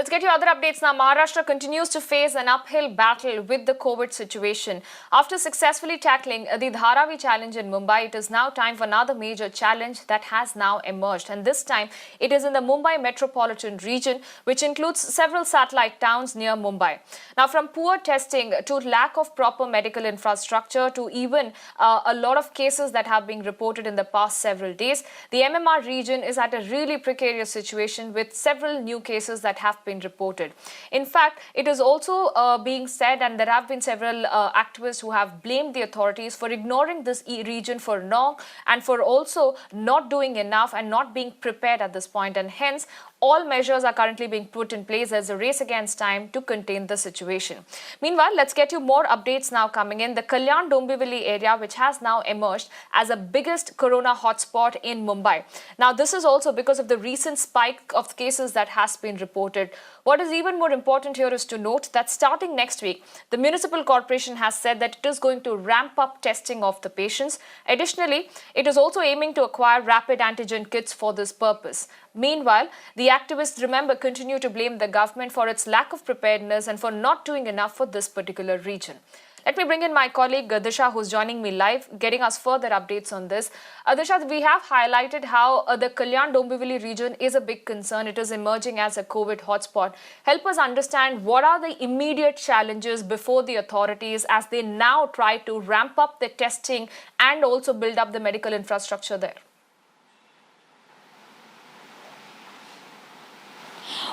Let's get you other updates now. Maharashtra continues to face an uphill battle with the COVID situation. After successfully tackling the Dharavi challenge in Mumbai, it is now time for another major challenge that has now emerged. And this time, it is in the Mumbai metropolitan region, which includes several satellite towns near Mumbai. Now, from poor testing to lack of proper medical infrastructure to even a lot of cases that have been reported in the past several days, the MMR region is at a really precarious situation with several new cases that have been reported. In fact, it is also being said, and there have been several activists who have blamed the authorities for ignoring this region for long and for also not doing enough and not being prepared at this point. And hence, all measures are currently being put in place as a race against time to contain the situation. Meanwhile, let's get you more updates now coming in. The Kalyan Dombivli area, which has now emerged as the biggest corona hotspot in Mumbai. Now, this is also because of the recent spike of cases that has been reported. What is even more important here is to note that starting next week, the municipal corporation has said that it is going to ramp up testing of the patients. Additionally, it is also aiming to acquire rapid antigen kits for this purpose. Meanwhile, the activists, remember, continue to blame the government for its lack of preparedness and for not doing enough for this particular region. Let me bring in my colleague Disha, who's joining me live, getting us further updates on this. Disha, we have highlighted how the Kalyan Dombivli region is a big concern. It is emerging as a COVID hotspot. Help us understand what are the immediate challenges before the authorities as they now try to ramp up the testing and also build up the medical infrastructure there.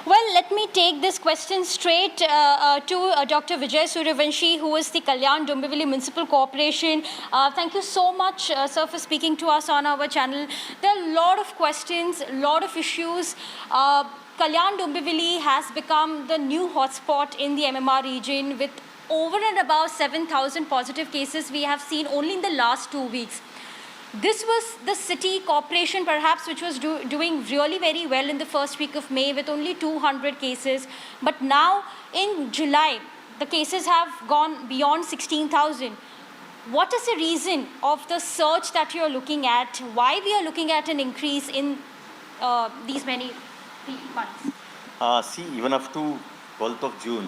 Well, let me take this question straight to Dr. Vijay Suryavanshi, who is the Kalyan Dombivli Municipal Corporation. Thank you so much, sir, for speaking to us on our channel. There are a lot of questions, a lot of issues. Kalyan Dombivli has become the new hotspot in the MMR region with over and above 7,000 positive cases we have seen only in the last 2 weeks. This was the city corporation perhaps which was doing really very well in the first week of May with only 200 cases. But now in July, the cases have gone beyond 16,000. What is the reason of the surge that you're looking at? Why we are looking at an increase in these many months? See, even up to 12th of June,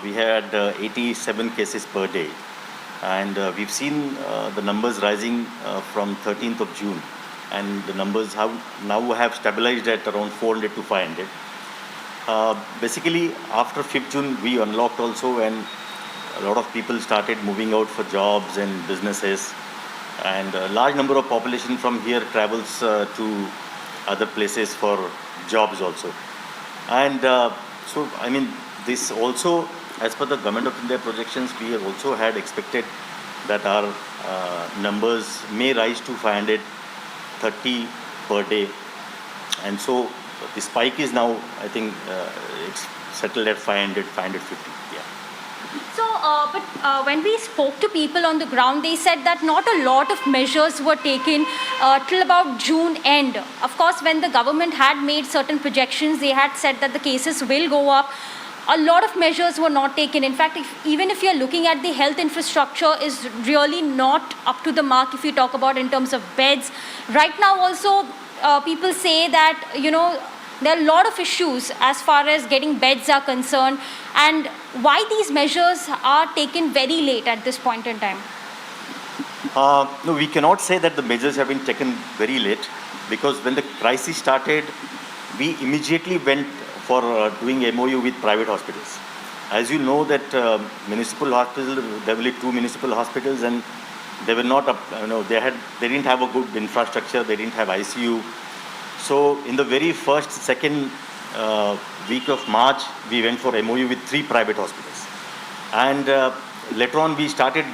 we had 87 cases per day. And we've seen the numbers rising from 13th of June, and the numbers now have stabilized at around 400 to 500. Basically, after 5th June, we unlocked also, and a lot of people started moving out for jobs and businesses, and a large number of population from here travels to other places for jobs also. And so, I mean, this also, as per the Government of India projections, we have also had expected that our numbers may rise to 530 per day. And so the spike is now, I think, it's settled at 500, 550. Yeah. So, when we spoke to people on the ground, they said that not a lot of measures were taken till about June end. Of course, when the government had made certain projections, they had said that the cases will go up. A lot of measures were not taken. In fact, even if you're looking at the health infrastructure is really not up to the mark if you talk about in terms of beds. Right now also, people say that, you know, there are a lot of issues as far as getting beds are concerned, and why these measures are taken very late at this point in time. No, we cannot say that the measures have been taken very late, because when the crisis started, we immediately went for doing MOU with private hospitals. As you know that municipal hospitals, there were only 2 municipal hospitals, and they were not up, you know, they didn't have a good infrastructure, they didn't have ICU. So in the very first, second week of March, we went for MOU with 3 private hospitals. And later on we started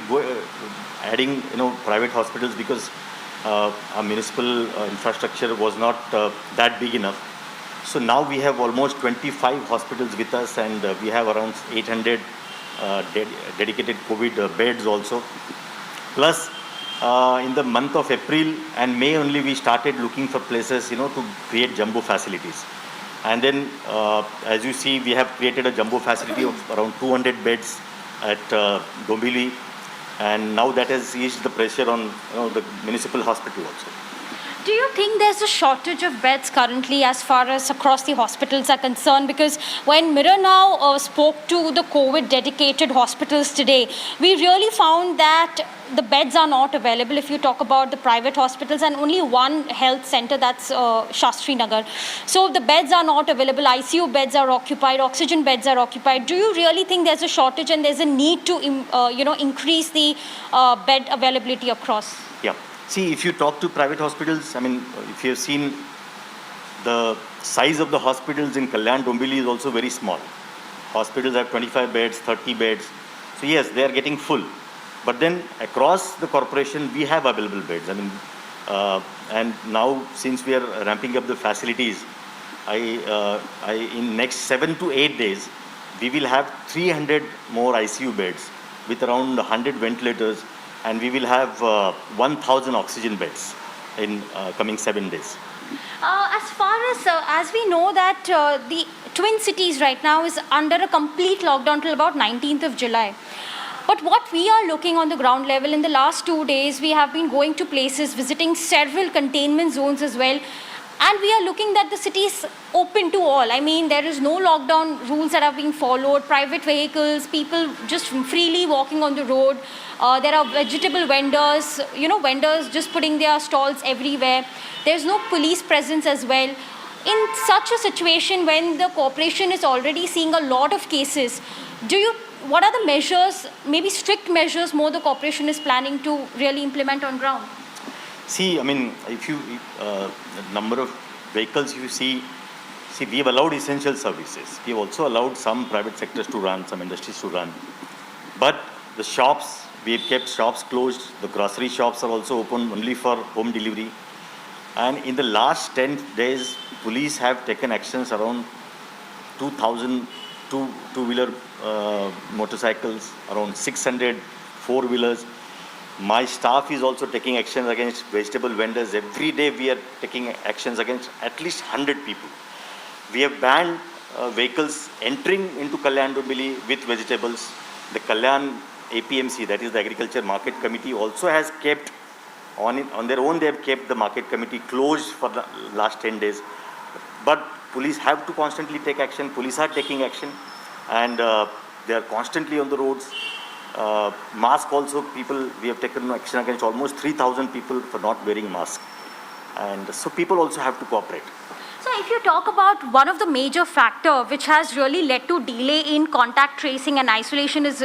adding, you know, private hospitals because our municipal infrastructure was not that big enough. So now we have almost 25 hospitals with us, and we have around 800 dedicated COVID beds also. Plus, in the month of April and May only, we started looking for places, you know, to create jumbo facilities. And then, as you see, we have created a jumbo facility of around 200 beds at Dombivli, and now that has eased the pressure on, you know, the municipal hospital also. Do you think there's a shortage of beds currently as far as across the hospitals are concerned? Because when Mirror Now spoke to the COVID dedicated hospitals today, we really found that the beds are not available if you talk about the private hospitals, and only one health center, that's Shastri Nagar. So the beds are not available, ICU beds are occupied, oxygen beds are occupied. Do you really think there's a shortage and there's a need to increase the bed availability across? Yeah. See, if you talk to private hospitals, I mean, if you have seen the size of the hospitals in Kalyan Dombivli is also very small. Hospitals have 25 beds, 30 beds. So yes, they are getting full. But then across the corporation, we have available beds. I mean, and now since we are ramping up the facilities, in next 7 to 8 days, we will have 300 more ICU beds with around 100 ventilators, and we will have 1,000 oxygen beds in coming 7 days. As far as we know that the Twin Cities right now is under a complete lockdown till about 19th of July. But what we are looking on the ground level in the last 2 days, we have been going to places, visiting several containment zones as well. And we are looking that the city is open to all. I mean, there is no lockdown rules that are being followed. Private vehicles, people just freely walking on the road. There are vegetable vendors, vendors just putting their stalls everywhere. There's no police presence as well. In such a situation, when the corporation is already seeing a lot of cases, what are the measures, maybe strict measures, more the corporation is planning to really implement on ground? See, I mean, if you, the number of vehicles you see, we have allowed essential services. We have also allowed some private sectors to run, some industries to run. But the shops, we have kept shops closed. The grocery shops are also open only for home delivery. And in the last 10 days, police have taken actions around 2,000 two-wheeler motorcycles, around 600 four-wheelers. My staff is also taking actions against vegetable vendors. Every day we are taking actions against at least 100 people. We have banned vehicles entering into Kalyan Dombivli with vegetables. The Kalyan APMC, that is the Agriculture Market Committee, also has kept, on their own they have kept the market committee closed for the last 10 days. But police have to constantly take action. Police are taking action, and they are constantly on the roads. Mask also, people, we have taken action against almost 3,000 people for not wearing mask. And so people also have to cooperate. So if you talk about one of the major factor which has really led to delay in contact tracing and isolation is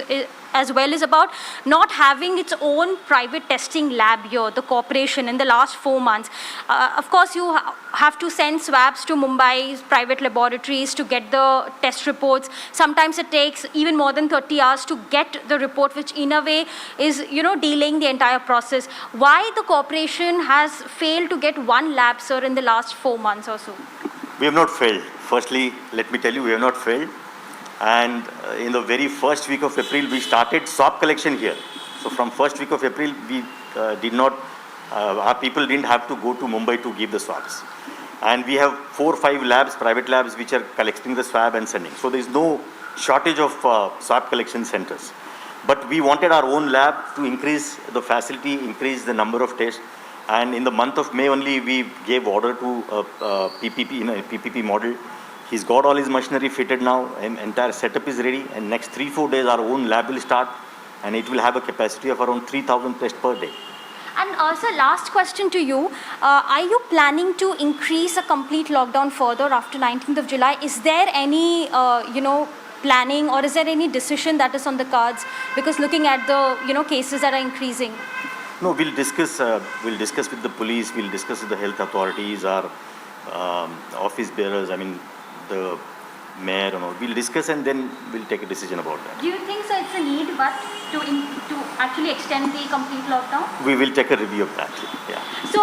as well is about not having its own private testing lab here, the corporation, in the last 4 months. Of course, you have to send swabs to Mumbai's private laboratories to get the test reports. Sometimes it takes even more than 30 hours to get the report, which in a way is, delaying the entire process. Why the corporation has failed to get one lab, sir, in the last 4 months or so? We have not failed. Firstly, let me tell you, we have not failed. And in the very first week of April, we started swab collection here. So from first week of April, we our people didn't have to go to Mumbai to give the swabs. And we have 4 or 5 labs, private labs, which are collecting the swab and sending. So there is no shortage of swab collection centers. But we wanted our own lab to increase the facility, increase the number of tests. And in the month of May only, we gave order to PPP, in a PPP model. He's got all his machinery fitted now, and entire setup is ready. And next 3-4 days, our own lab will start, and it will have a capacity of around 3,000 tests per day. And sir, last question to you. Are you planning to increase a complete lockdown further after 19th of July? Is there any, planning, or is there any decision that is on the cards? Because looking at the, cases that are increasing. No, we'll discuss with the police, we'll discuss with the health authorities, our office bearers, the mayor and all. We'll discuss and then we'll take a decision about that. Do you think, sir, it's a need but to actually extend the complete lockdown? We will take a review of that, yeah. So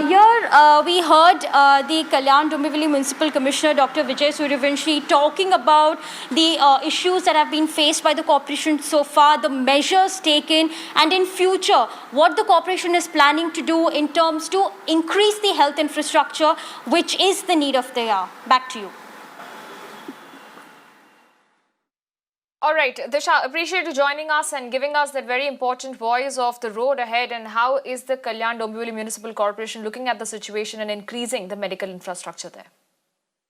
here we heard the Kalyan Dombivli Municipal Commissioner, Dr. Vijay Suryavanshi, talking about the issues that have been faced by the corporation so far, the measures taken, and in future, what the corporation is planning to do in terms to increase the health infrastructure, which is the need of the hour. Back to you. All right, Disha, appreciate you joining us and giving us that very important voice of the road ahead and how is the Kalyan Dombivli Municipal Corporation looking at the situation and increasing the medical infrastructure there.